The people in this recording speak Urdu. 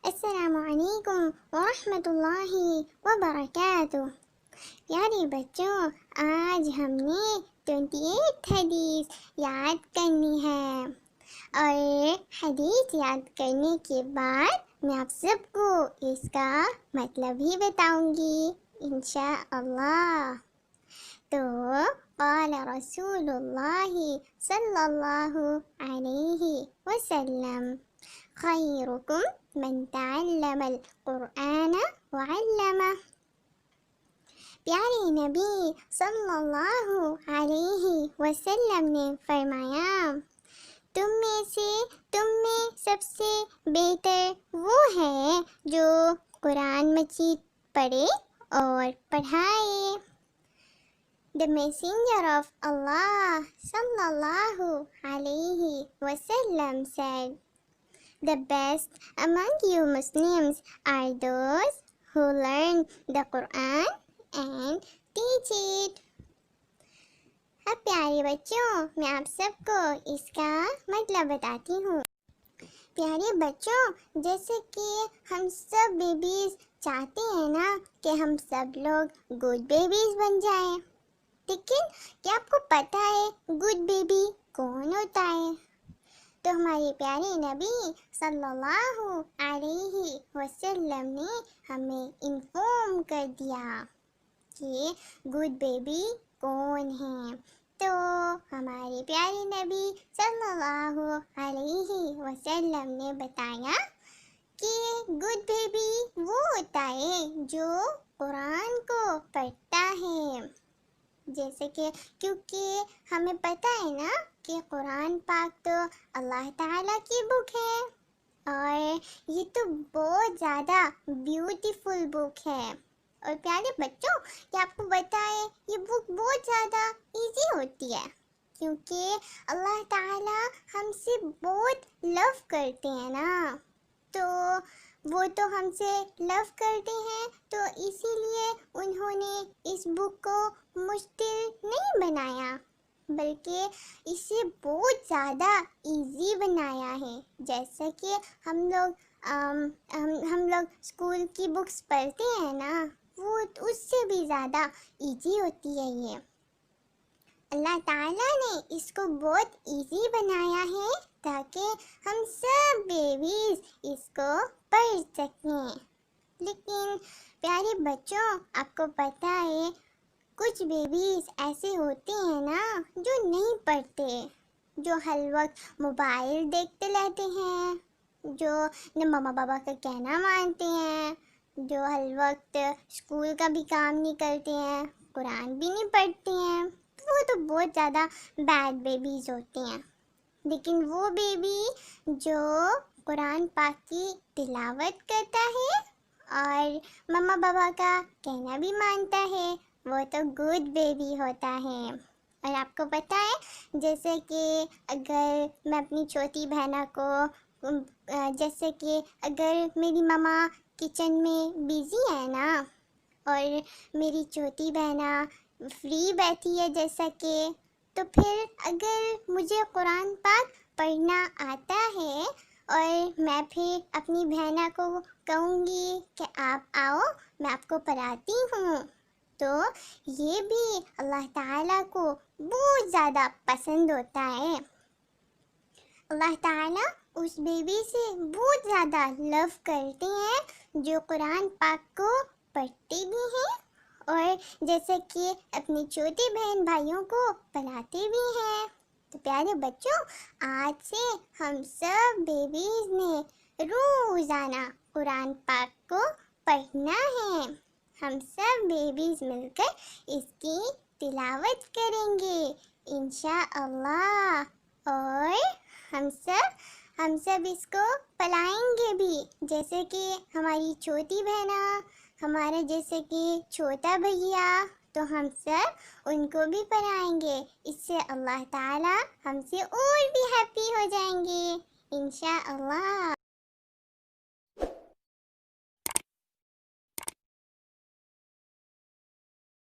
السلام علیکم ورحمۃ اللہ وبرکاتہ۔ پیارے بچوں، آج ہم نے 28 حدیث یاد کرنی ہے، اور حدیث یاد کرنے کے بعد میں آپ سب کو اس کا مطلب ہی بتاؤں گی انشاءاللہ۔ تو قال رسول اللہ صلی اللہ علیہ وسلم خیرکم من تعلم القرآن وعلمہ۔ پیارے نبی صلی اللہ علیہ وسلم نے فرمایا، تم میں سب سے بہتر وہ ہے جو قرآن مجید پڑھے اور پڑھائے۔ The messenger of Allah sallallahu alayhi wasallam said, the best among you Muslims are those who learn the Quran and teach it۔ اب پیارے بچوں، میں آپ سب کو اس کا مطلب بتاتی ہوں۔ پیارے بچوں، جیسے کہ ہم سب بیبیز چاہتے ہیں نا کہ ہم سب لوگ گڈ بیبیز بن جائیں، لیکن کیا آپ کو پتہ ہے گڈ بیبی کون ہوتا ہے؟ تو ہمارے پیارے نبی صلی اللہ علیہ وسلم نے ہمیں انفارم کر دیا کہ گڈ بیبی کون ہیں۔ تو ہمارے پیارے نبی صلی اللہ علیہ وسلم نے بتایا کہ گڈ بیبی وہ ہوتا ہے جو قرآن کو پڑھتا ہے۔ جیسے کہ کیونکہ ہمیں پتہ ہے نا کہ قرآن پاک تو اللہ تعالیٰ کی بک ہے، اور یہ تو بہت زیادہ بیوٹیفل بک ہے۔ اور پیارے بچوں، کیا آپ کو پتہ ہے یہ بک بہت زیادہ ایزی ہوتی ہے، کیونکہ اللہ تعالیٰ ہم سے بہت لو کرتے ہیں نا، تو وہ تو ہم سے لو کرتے ہیں، تو اسی لیے انہوں نے اس بک کو مشکل نہیں بنایا، بلکہ اسے بہت زیادہ ایزی بنایا ہے۔ جیسا کہ ہم لوگ اسکول کی بکس پڑھتے ہیں نا، وہ اس سے بھی زیادہ ایزی ہوتی ہے یہ۔ اللہ تعالیٰ نے اس کو بہت ایزی بنایا ہے تاکہ ہم سب بیبیز اس کو پڑھ سکیں۔ لیکن پیارے بچوں، آپ کو پتہ ہے کچھ بیبیز ایسے ہوتے ہیں نا جو نہیں پڑھتے، جو ہر وقت موبائل دیکھتے رہتے ہیں، جو نہ ماما بابا کا کہنا مانتے ہیں، جو ہر وقت اسکول کا بھی کام نہیں کرتے ہیں، قرآن بھی نہیں پڑھتے ہیں، وہ تو بہت زیادہ بیڈ بیبیز ہوتے ہیں۔ لیکن وہ بیبی جو قرآن پاک کی تلاوت کرتا ہے اور ماما بابا کا کہنا بھی مانتا ہے، وہ تو گڈ بیبی ہوتا ہے۔ اور آپ کو پتہ ہے، جیسے کہ اگر میں اپنی چھوٹی بہنا کو جیسے کہ اگر میری ماما کچن میں بیزی ہے نا، اور میری چھوٹی بہنا فری بیٹھی ہے جیسا کہ، تو پھر اگر مجھے قرآن پاک پڑھنا آتا ہے اور میں پھر اپنی بہنا کو کہوں گی کہ آپ آؤ میں آپ کو پڑھاتی ہوں، تو یہ بھی اللہ تعالیٰ کو بہت زیادہ پسند ہوتا ہے۔ اللہ تعالیٰ اس بیبی سے بہت زیادہ لو کرتے ہیں جو قرآن پاک کو پڑھتے بھی ہیں، اور جیسے کہ اپنے چھوٹے بہن بھائیوں کو پڑھاتے بھی ہیں۔ تو پیارے بچوں، آج سے ہم سب بیبیز نے روزانہ قرآن پاک کو پڑھنا ہے۔ ہم سب بیبیز مل کر اس کی تلاوت کریں گے انشاءاللہ، اور ہم سب اس کو پڑھائیں گے بھی، جیسے کہ ہماری چھوٹی بہنا، ہمارا جیسے کہ چھوٹا بھیا، تو ہم سب ان کو بھی پڑھائیں گے۔ اس سے اللہ تعالیٰ ہم سے اور بھی ہیپی ہو جائیں گے انشاءاللہ۔